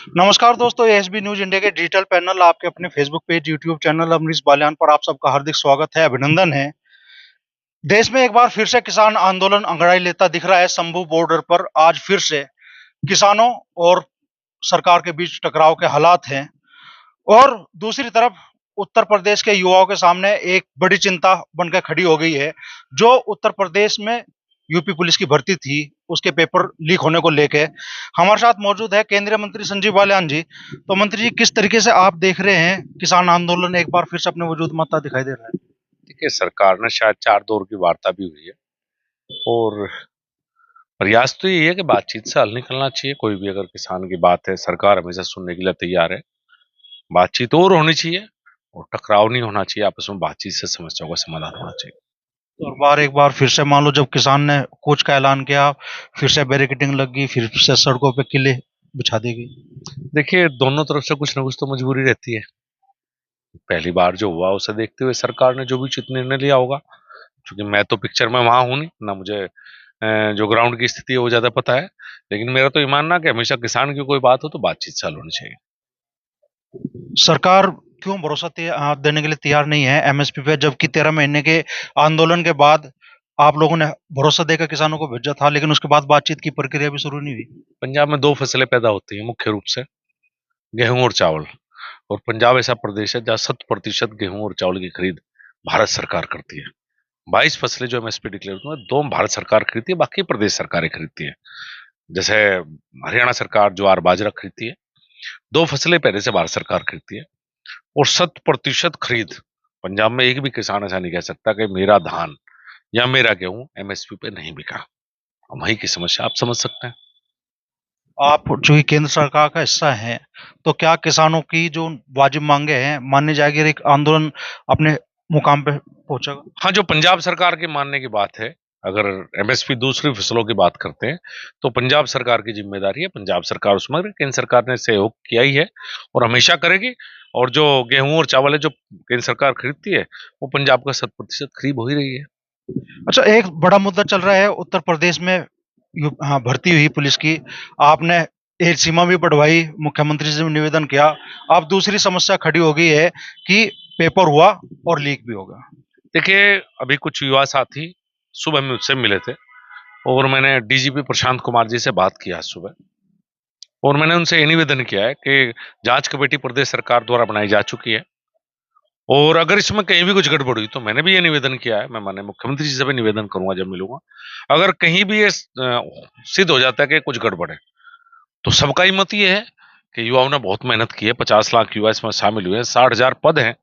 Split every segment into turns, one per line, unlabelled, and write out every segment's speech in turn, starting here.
नमस्कार दोस्तों, ASB news India के डिजिटल पैनल आपके अपने Facebook page, YouTube channel Amrish Baliyan पर आप सबका हार्दिक स्वागत है, अभिनंदन है। देश में एक बार फिर से किसान आंदोलन अंगड़ाई लेता दिख रहा है। शंभू बॉर्डर पर आज फिर से किसानों और सरकार के बीच टकराव के हालात हैं और दूसरी तरफ उत्तर प्रदेश के युवाओं के सामने एक बड़ी चिंता बनकर खड़ी हो गई है। जो उत्तर प्रदेश में यूपी पुलिस की भर्ती थी, उसके पेपर लीक होने को लेके हमारे साथ मौजूद है केंद्रीय मंत्री संजीव बालियान जी। तो मंत्री जी, किस तरीके से आप देख रहे हैं किसान आंदोलन एक बार फिर से अपने वजूद में आता दिखाई दे रहा है?
देखिए, सरकार ने शायद 4 दौर की वार्ता भी हुई है और प्रयास तो यही है कि बातचीत से हल निकलना चाहिए। कोई भी अगर किसान की बात है, सरकार हमेशा सुनने के लिए तैयार है। बातचीत और होनी चाहिए और टकराव नहीं होना चाहिए। आपस में बातचीत से समस्याओं का समाधान होना चाहिए।
और बार एक बार फिर से मान लो, जब किसान ने कूच का ऐलान किया, फिर से बैरिकेडिंग लग गई, फिर से सड़कों पे किले बिछा दी गई।
देखिए, दोनों तरफ से कुछ ना कुछ तो मजबूरी रहती है। पहली बार जो हुआ उसे देखते हुए सरकार ने जो भी उचित निर्णय लिया होगा, क्योंकि मैं तो पिक्चर में वहां हूं नहीं ना, मुझे जो ग्राउंड की स्थिति है वो ज्यादा पता है। लेकिन मेरा तो ये मानना कि हमेशा किसान की कोई बात हो तो बातचीत से हल होनी चाहिए।
सरकार क्यों भरोसा देने के लिए तैयार नहीं है एमएसपी पे, जबकि 13 महीने के आंदोलन के बाद आप लोगों ने भरोसा देकर किसानों को भेजा था, लेकिन उसके बाद बातचीत की प्रक्रिया भी शुरू नहीं हुई।
पंजाब में 2 फसलें पैदा होती हैं मुख्य रूप से, गेहूं और चावल। और पंजाब ऐसा प्रदेश है जहाँ 100% गेहूं और चावल की खरीद भारत सरकार करती है। 22 फसलें जो एमएसपी डिक्लेयर हुई है, 2 भारत सरकार खरीदती है, बाकी प्रदेश सरकारें खरीदती है। जैसे हरियाणा सरकार ज्वार बाजरा खरीदती है, 2 फसलें पहले से भारत सरकार खरीदती है। और 100% खरीद, पंजाब में एक भी किसान ऐसा नहीं कह सकता कि मेरा धान या मेरा गेहूं एमएसपी पे नहीं बिका। वही की समस्या आप समझ सकते हैं।
आप चूंकि केंद्र सरकार का हिस्सा हैं, तो क्या किसानों की जो वाजिब मांगे हैं माननी जाएगी और एक आंदोलन अपने मुकाम पे पहुंचेगा?
हाँ, जो पंजाब सरकार के मानने की बात है, अगर एमएसपी दूसरी फसलों की बात करते हैं तो पंजाब सरकार की जिम्मेदारी है। पंजाब सरकार उसमें, केंद्र सरकार ने सहयोग किया ही है और हमेशा करेगी। और जो गेहूं और चावल है जो केंद्र सरकार खरीदती है, वो पंजाब का 100% खरीद हो ही रही है।
अच्छा, एक बड़ा मुद्दा चल रहा है उत्तर प्रदेश में। हाँ, भर्ती हुई पुलिस की, आपने एज सीमा भी बढ़वाई, मुख्यमंत्री से भी निवेदन किया। अब दूसरी समस्या खड़ी हो गई है कि पेपर हुआ और लीक भी होगा।
देखिए, अभी कुछ युवा साथी सुबह मुझसे मिले थे और मैंने डीजीपी प्रशांत कुमार जी से बात की आज सुबह। और मैंने उनसे ये निवेदन किया है कि जांच कमेटी प्रदेश सरकार द्वारा बनाई जा चुकी है और अगर इसमें कहीं भी कुछ गड़बड़ हुई तो मैंने भी ये निवेदन किया है, मैं माननीय मुख्यमंत्री जी से भी निवेदन करूंगा जब मिलूंगा। अगर कहीं भी ये सिद्ध हो जाता है कि कुछ गड़बड़ है, तो सबका ही मत ये है कि युवाओं ने बहुत मेहनत की है। 50 लाख युवा इसमें शामिल हुए हैं, 60,000 पद हैं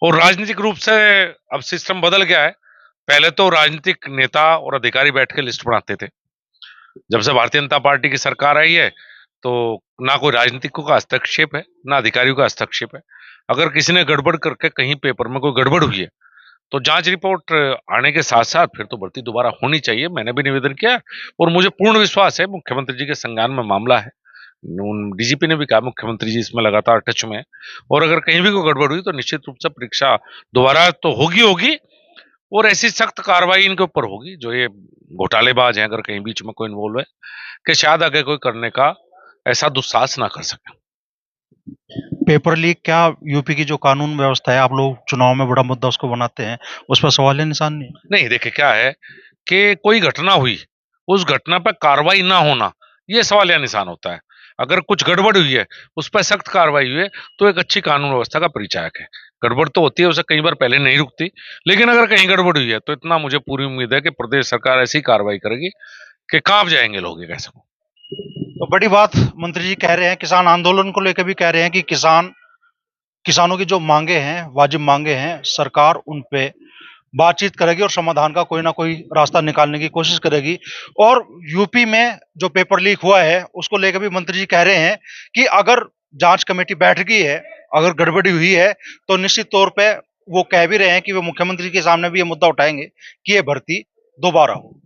और राजनीतिक रूप से अब सिस्टम बदल गया है। पहले तो राजनीतिक नेता और अधिकारी बैठ के लिस्ट बनाते थे। जब से भारतीय जनता पार्टी की सरकार आई है, तो ना कोई राजनीतिकों का हस्तक्षेप है, ना अधिकारियों का हस्तक्षेप है। अगर किसी ने गड़बड़ करके कहीं पेपर में कोई गड़बड़ हुई है, तो जांच रिपोर्ट आने के साथ साथ फिर तो भर्ती दोबारा होनी चाहिए। मैंने भी निवेदन किया है और मुझे पूर्ण विश्वास है मुख्यमंत्री जी के संज्ञान में मामला है। डीजीपी ने भी कहा मुख्यमंत्री जी इसमें लगातार टच में है और अगर कहीं भी कोई गड़बड़ हुई तो निश्चित रूप से परीक्षा दोबारा तो होगी होगी और ऐसी सख्त कार्रवाई इनके ऊपर होगी जो ये घोटालेबाज हैं, अगर कहीं बीच में कोई इन्वॉल्व है, कि शायद आगे कोई करने का ऐसा दुस्साहस ना कर सके।
पेपर लीक क्या, यूपी की जो कानून व्यवस्था है, आप लोग चुनाव में बड़ा मुद्दा उसको बनाते हैं, उस पर सवाल है निशान नहीं?
नहीं, देखिए क्या है कि कोई घटना हुई, उस घटना पर कार्रवाई ना होना, ये सवाल या निशान होता है। अगर कुछ गड़बड़ हुई है, उस पर सख्त कार्रवाई हुई है, तो एक अच्छी कानून व्यवस्था का परिचायक है। गड़बड़ तो होती है, उसे कई बार पहले नहीं रुकती, लेकिन अगर कहीं गड़बड़ हुई है तो इतना मुझे पूरी उम्मीद है कि प्रदेश सरकार ऐसी कार्रवाई करेगी कि कांप जाएंगे लोग, ये कह सकूं।
तो बड़ी बात मंत्री जी कह रहे हैं, किसान आंदोलन को लेकर भी कह रहे हैं कि किसानों की जो मांगे हैं, वाजिब मांगे हैं, सरकार उन पे बातचीत करेगी और समाधान का कोई ना कोई रास्ता निकालने की कोशिश करेगी। और यूपी में जो पेपर लीक हुआ है, उसको लेकर भी मंत्री जी कह रहे हैं कि अगर जांच कमेटी बैठ गई है, अगर गड़बड़ी हुई है, तो निश्चित तौर पे वो कह भी रहे हैं कि वो मुख्यमंत्री के सामने भी ये मुद्दा उठाएंगे कि ये भर्ती दोबारा हो।